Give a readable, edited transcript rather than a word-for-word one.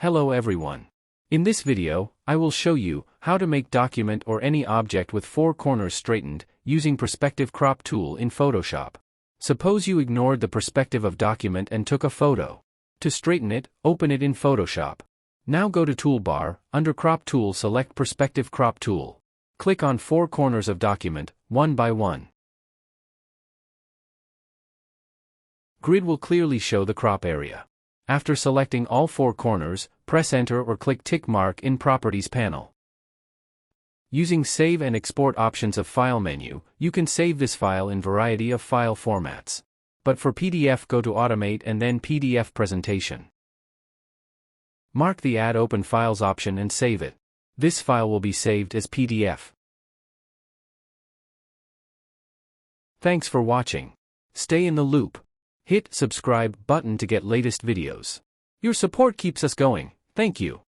Hello everyone. In this video, I will show you how to make document or any object with four corners straightened using Perspective Crop tool in Photoshop. Suppose you ignored the perspective of document and took a photo. To straighten it, open it in Photoshop. Now go to Toolbar, under Crop tool select Perspective Crop tool. Click on four corners of document, one by one. Grid will clearly show the crop area. After selecting all four corners, press Enter or click tick mark in Properties panel. Using Save and Export options of File menu, you can save this file in variety of file formats. But for PDF, go to Automate and then PDF Presentation. Mark the Add Open Files option and save it. This file will be saved as PDF. Thanks for watching. Stay in the loop. Hit subscribe button to get latest videos. Your support keeps us going. Thank you.